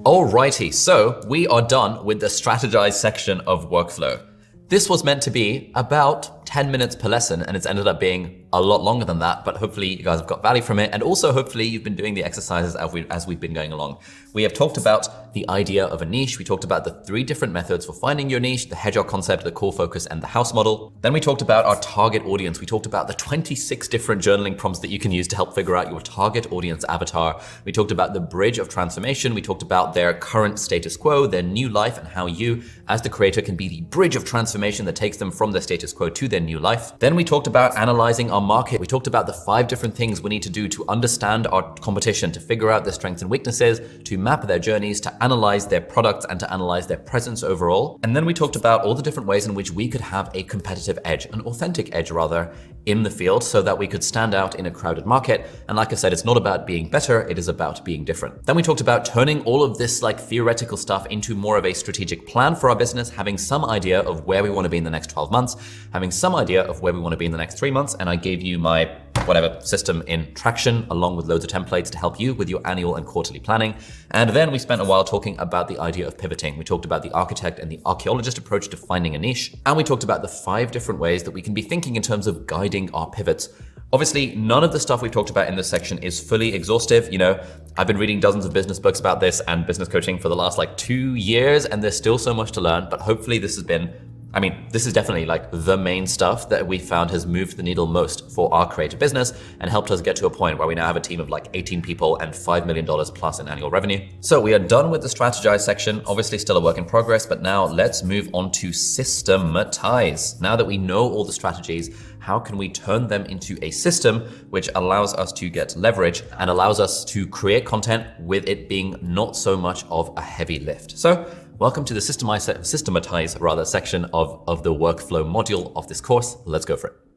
Alrighty, so we are done with the Strategise section of workflow. This was meant to be about 10 minutes per lesson, and it's ended up being a lot longer than that, but hopefully you guys have got value from it, and also hopefully you've been doing the exercises as we've been going along. We have talked about the idea of a niche. We talked about the 3 different methods for finding your niche: the hedgehog concept, the core focus, and the house model. Then we talked about our target audience. We talked about the 26 different journaling prompts that you can use to help figure out your target audience avatar. We talked about the bridge of transformation. We talked about their current status quo, their new life, and how you, as the creator, can be the bridge of transformation that takes them from their status quo to their new life. Then we talked about analyzing our market. We talked about the 5 different things we need to do to understand our competition, to figure out their strengths and weaknesses, to map their journeys, to analyze their products, and to analyze their presence overall. And then we talked about all the different ways in which we could have a competitive edge, an authentic edge rather, in the field, so that we could stand out in a crowded market. And like I said, it's not about being better, it is about being different. Then we talked about turning all of this theoretical stuff into more of a strategic plan for our business, having some idea of where we want to be in the next 12 months, having some idea of where we want to be in the next 3 months. And I gave you my whatever system in traction, along with loads of templates to help you with your annual and quarterly planning. And then we spent a while talking about the idea of pivoting. We talked about the architect and the archaeologist approach to finding a niche. And we talked about the 5 different ways that we can be thinking in terms of guiding our pivots. Obviously, none of the stuff we've talked about in this section is fully exhaustive. You know, I've been reading dozens of business books about this and business coaching for the last 2 years, and there's still so much to learn. But hopefully this has been, this is definitely the main stuff that we found has moved the needle most for our creative business and helped us get to a point where we now have a team of 18 people and $5 million plus in annual revenue. So we are done with the Strategize section, obviously still a work in progress, but now let's move on to Systematize. Now that we know all the strategies, how can we turn them into a system which allows us to get leverage and allows us to create content with it being not so much of a heavy lift? So welcome to the Systematize section of the workflow module of this course. Let's go for it.